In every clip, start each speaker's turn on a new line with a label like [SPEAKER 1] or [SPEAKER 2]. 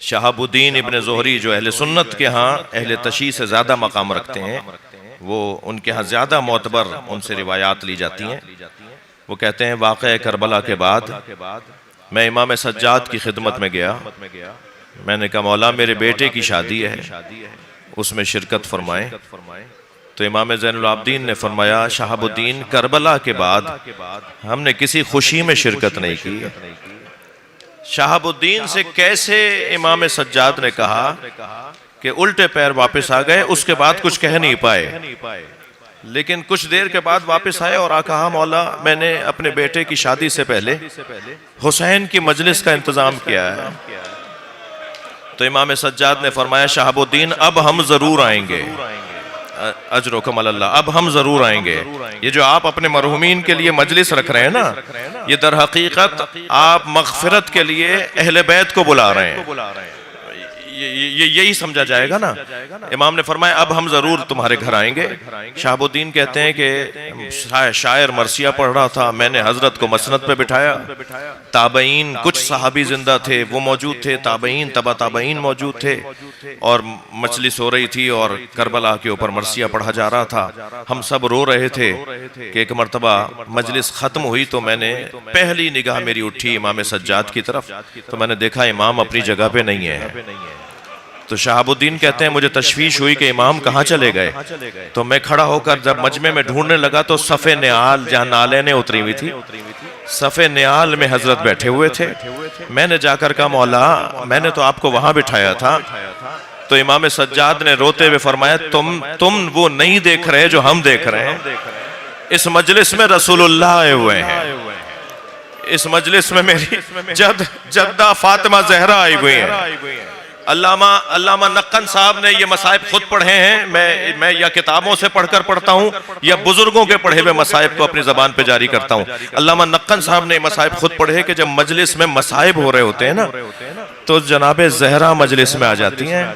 [SPEAKER 1] शहाबुद्दीन इब्न ज़ोहरी जो अहले सुन्नत के यहाँ अहले तशी से ज़्यादा मकाम रखते हैं, वो उनके यहाँ ज़्यादा मोतबर उनसे रिवायात ली जाती हैं। वो कहते हैं वाक़या करबला के बाद मैं इमाम सज्जाद की खिदमत में गया। मैंने कहा मौला मेरे बेटे की शादी है, उसमें शिरकत फरमाएं। तो इमाम ज़ैनुल आबिदीन ने फरमाया शहाबुद्दीन करबला के बाद हमने किसी खुशी में शिरकत नहीं की। शहाबुद्दीन से कैसे इमाम सज्जाद ने कहा कि उल्टे पैर वापस आ गए, उसके बाद कुछ कह नहीं पाए, लेकिन कुछ देर के बाद वापस आए और कहा मौला मैंने अपने बेटे की शादी से पहले हुसैन की मजलिस का इंतजाम किया है। तो इमाम सज्जाद ने फरमाया शहाबुद्दीन अब हम जरूर आएंगे, अजरुकुम अल्लाह, अब हम जरूर आएंगे। ये जो आप अपने मरहुमीन के लिए मजलिस रख रहे हैं ना, ये दर हकीकत आप मगफिरत के लिए अहले बैत को बुला रहे हैं। यही समझा जाएगा ना। इमाम ने फरमाया अब हम जरूर तुम्हारे घर आएंगे। शहाबुद्दीन कहते हैं कि शायर मरसिया पढ़ रहा था, मैंने हजरत को मसनद पे बिठाया। ताबईन कुछ सहाबी जिंदा थे, वो मौजूद थे, ताबईन तबा ताबईन मौजूद थे, और मजलिस हो रही थी और करबला के ऊपर मरसिया पढ़ा जा रहा था। हम सब रो रहे थे कि एक मरतबा मजलिस खत्म हुई तो मैंने पहली निगाह मेरी उठी इमाम सज्जाद की तरफ, तो मैंने देखा इमाम अपनी जगह पे नहीं है। तो शहाबुद्दीन कहते हैं मुझे तशवीश हुई कि इमाम कहाँ चले गए। तो मैं खड़ा होकर जब मजमे में ढूंढने लगा तो सफ़े न्याल जहाँ नालें उतरी हुई थी, सफ़े न्याल में हजरत बैठे हुए थे। मैंने जाकर कहा मौला मैंने तो आपको वहां बिठाया था। तो इमाम सज्जाद ने रोते हुए फरमाया तुम वो नहीं देख रहे जो हम देख रहे हैं। इस मजलिस में रसूलुल्लाह आए हुए हैं, इस मजलिस में मेरी जद्दा फातिमा ज़हरा आई हुई है। अल्लामा नक्कन साहब ने ये मसाइब खुद पढ़े हैं। मैं या किताबों से पढ़कर पढ़ता हूँ या बुजुर्गों के पढ़े हुए मसाइब को अपनी जबान पे जारी करता हूँ। अल्लामा नक्कन साहब ने मसाइब खुद पढ़े कि जब मजलिस में मसाइब हो रहे होते हैं ना, तो जनाबे ज़हरा मजलिस में आ जाती हैं।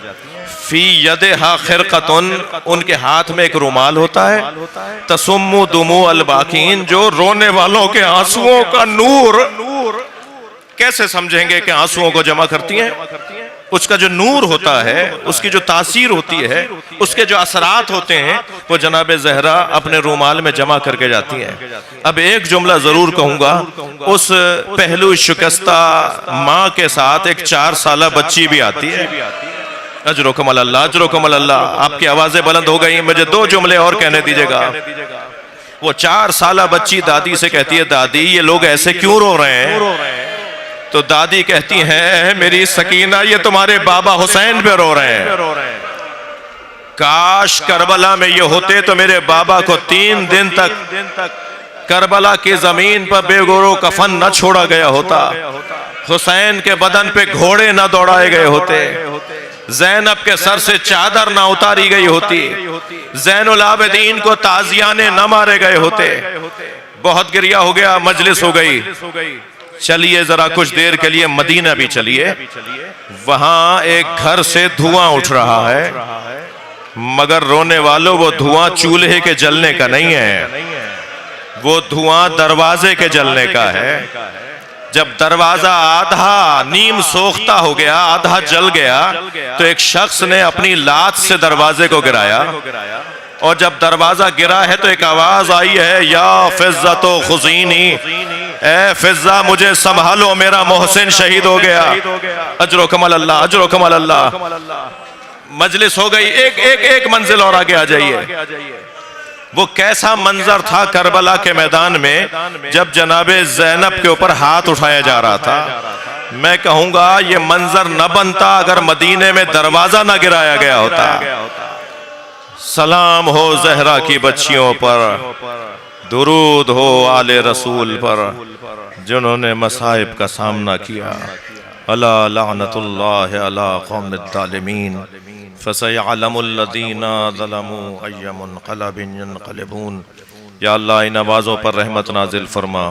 [SPEAKER 1] फी यदहा खिरकतुन, उनके हाथ में एक रुमाल होता है। तसुम्मु दुमू अलबाकीन, जो रोने वालों के आंसुओं का नूर, कैसे समझेंगे कि आंसुओं को जमा करती हैं। उसका जो नूर होता है, उसकी जो तासीर होती है, उसके जो असरात होते हैं, वो जनाब ज़हरा अपने रूमाल में जमा करके जाती हैं। अब एक जुमला जरूर कहूंगा, उस पहलू शिकस्ता माँ के साथ एक 4 साला बच्ची भी आती है। अजरुकुम अल्लाह, अजरुकुम अल्लाह। आपकी आवाजें बुलंद हो गई, मुझे 2 जुमले और कहने दीजिएगा। वो 4 साला बच्ची दादी से कहती है दादी ये लोग ऐसे क्यों रो रहे हैं। तो दादी कहती हैं मेरी सकीना ये तुम्हारे बाबा हुसैन पे रो रहे हैं। काश करबला में ये होते तो मेरे बाबा को 3 दिन तक करबला की जमीन पर बेगोरो कफन न छोड़ा गया होता, हुसैन के बदन पे घोड़े न दौड़ाए गए होते, ज़ैनब के सर से चादर ना उतारी गई होती, ज़ैनुल आबिदीन को ताजियाने न मारे गए होते। बहुत गिरिया हो गया, मजलिस हो गई। चलिए जरा कुछ देर के लिए मदीना भी चलिए। वहां एक घर से धुआं उठ रहा है, मगर रोने वालों वो धुआं चूल्हे के जलने का नहीं है, वो धुआं दरवाजे के जलने का है। जब दरवाजा आधा नीम सोख्ता हो गया, आधा जल गया, तो एक शख्स ने अपनी लात से दरवाजे को गिराया, और जब दरवाजा गिरा है तो एक आवाज आई है या फिज़्ज़ा तो खुज़ीनी, ए फिज़्ज़ा मुझे संभालो मेरा मोहसिन शहीद हो गया। अजरुकुम अल्लाह, अजरुकुम अल्लाह। मजलिस हो गई। एक मंजिल और आगे आ जाइए। वो कैसा मंजर था करबला के मैदान में जब जनाबे ज़ैनब के ऊपर हाथ उठाया जा रहा था। मैं कहूंगा ये मंजर न बनता अगर मदीने में दरवाजा न गिराया गया होता। सलाम हो ज़हरा की बच्चियों पर, दुरूद हो आले रसूल पर, जिन्होंने मसाइब का सामना किया। अला लानतुल्लाह अला कौमिद ज़ालिमीन फसयअलमुल लज़ीना ज़लमू अय्युमुनक़लबिन यनक़लिबून। या अल्लाह इन नवाज़ों पर रहमत नाजिल फरमा।